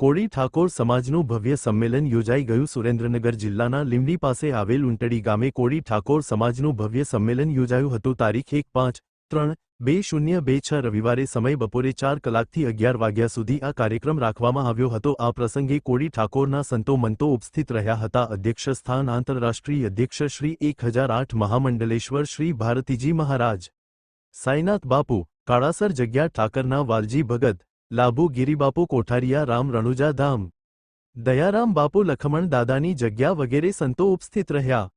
કોળી ઠાકોર સમાજનું ભવ્ય સંમેલન યોજાઈ ગયું. સુરેન્દ્રનગર જિલ્લાના લીંબડી પાસે આવેલ ઉંટડી ગામે કોળી ઠાકોર સમાજનું ભવ્ય સંમેલન યોજાયું હતું. તારીખ 1-5-3-2026 રવિવારે સમય બપોરે 4 કલાકથી 11 વાગ્યા સુધી આ કાર્યક્રમ રાખવામાં આવ્યો હતો. આ પ્રસંગે કોળી ઠાકોરના સંતો મંતો ઉપસ્થિત રહ્યા હતા. અધ્યક્ષ સ્થાન આંતરરાષ્ટ્રીય અધ્યક્ષ શ્રી 1008 મહામંડલેશ્વર શ્રી ભારતીજી મહારાજ, સાઈનાથ બાપુ, કાળાસર જગ્યા ઠાકરના વાલજી ભગત, લાભુ ગિરિબાપુ કોઠારિયા, રામ રણુજા ધામ, દયારામ બાપુ લખમણ દાદાની જગ્યા વગેરે સંતો ઉપસ્થિત રહ્યા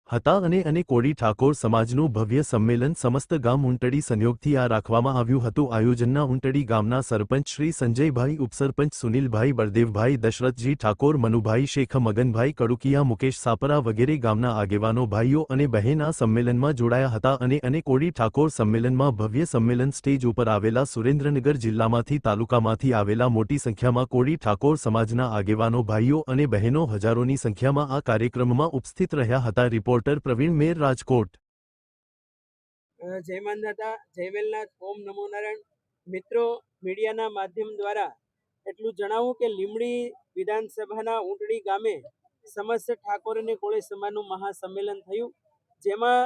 હતા. અને કોળી ઠાકોર સમાજનું ભવ્ય સંમેલન સમસ્ત ગામ ઉંટડી સંયોગથી આ રાખવામાં આવ્યું હતું. આયોજનના ઉંટડી ગામના સરપંચ શ્રી સંજયભાઈ, ઉપસરપંચ સુનિલભાઈ, બળદેવભાઈ, દશરથજી ઠાકોર, મનુભાઈ શેખ, મગનભાઈ કડુકિયા, મુકેશ સાપરા વગેરે ગામના આગેવાનો, ભાઈઓ અને બહેન આ સંમેલનમાં જોડાયા હતા. અને કોળી ઠાકોર સંમેલનમાં ભવ્ય સંમેલન સ્ટેજ ઉપર આવેલા સુરેન્દ્રનગર જિલ્લામાંથી, તાલુકામાંથી આવેલા મોટી સંખ્યામાં કોળી ઠાકોર સમાજના આગેવાનો, ભાઈઓ અને બહેનો હજારોની સંખ્યામાં આ કાર્યક્રમમાં ઉપસ્થિત રહ્યા હતા. રિપોર્ટર પ્રવીણ મેર, રાજકોટ. જય માનદાતા, જય વેલનાથ, ઓમ નમો નારાયણ. મિત્રો, મીડિયાના માધ્યમ દ્વારા એટલું જણાવું કે લીંબડી વિધાનસભાના ઉંટડી ગામે સમસ્ત ઠાકોર અને કોળી સમાજનું મહાસંમેલન થયું, જેમાં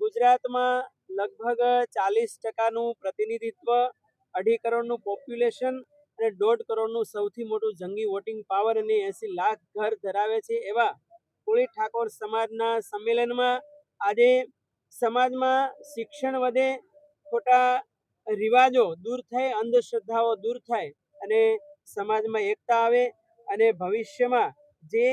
ગુજરાતમાં લગભગ 40%નું પ્રતિનિધિત્વ, 2.5 કરોડનું પોપ્યુલેશન અને 1.5 કરોડનું સૌથી મોટું જંગી વોટિંગ પાવર અને 80 લાખ ઘર ધરાવે છે એવા કોળી ઠાકોર સમાજના સંમેલનમાં આજે સમાજમાં શિક્ષણ વધે, ખોટા રિવાજો દૂર થાય, અંધશ્રદ્ધાઓ દૂર થાય અને સમાજમાં એકતા આવે અને ભવિષ્યમાં જે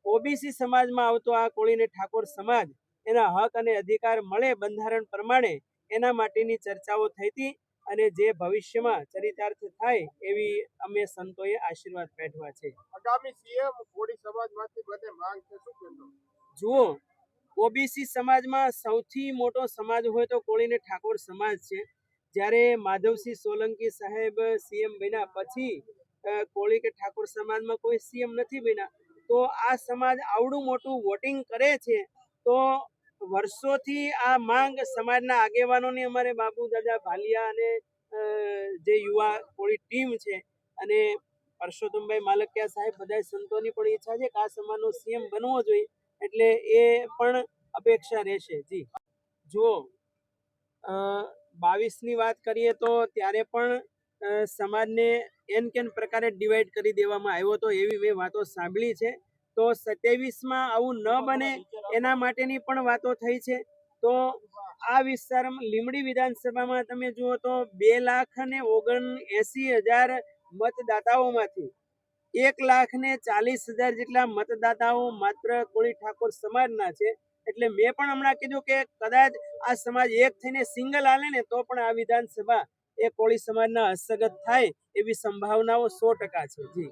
ઓબીસી સમાજમાં આવતો આ કોળી અને ઠાકોર સમાજ એના હક અને અધિકાર મળે બંધારણ પ્રમાણે, એના માટેની ચર્ચાઓ થઈ હતી અને જે ભવિષ્યમાં ચરિતાર્થ થાય એવી અમે સંતોએ આશીર્વાદ પાઠવ્યા છે. આગામી સીએમ કોળી સમાજમાંથી બને માંગ છે, શું કહેશો? જુઓ, ઓબીસી સમાજમાં સૌથી મોટો સમાજ હોય તો કોળી અને ઠાકોર સમાજ છે. જ્યારે માધવસિંહ સોલંકી સાહેબ સીએમ બન્યા પછી કોળી કે ઠાકોર સમાજમાં કોઈ સીએમ નથી બન્યા, તો આ સમાજ આવડું મોટું વોટિંગ કરે છે. તો વર્ષોથી આ માંગ સમાજના આગેવાનોની, અમારે બાપુ દાદા ભાલિયા અને જે યુવા કોળી ટીમ છે અને પરસોત્તમભાઈ માલકિયા સાહેબ, બધા સંતોની પણ ઈચ્છા છે કે આ સમાજનો સીએમ બનવો જોઈએ, એટલે એ પણ અપેક્ષા રહેશે. જી જુઓ, 22ની વાત કરીએ તો ત્યારે પણ સમાજને કેન પ્રકારે ડિવાઈડ કરી દેવામાં આવ્યો હતો, એવી મેં વાતો સાંભળી છે. તો 27માં આવું ન બને એના માટેની પણ વાતો થઈ છે. તો આ વિસ્તારમાં લીંબડી વિધાનસભામાં તમે જુઓ તો 2,79,000 મતદાતાઓમાંથી 1,40,000 જેટલા મતદાતાઓ માત્ર કોળી ઠાકોર સમાજના છે. એટલે મેં પણ હમણાં કીધું કે કદાચ આ સમાજ એક થઈને સિંગલ હાલે ને તો પણ આ વિધાનસભા એ કોળી સમાજના હસ્તગત થાય એવી સંભાવનાઓ 100% છે. જી.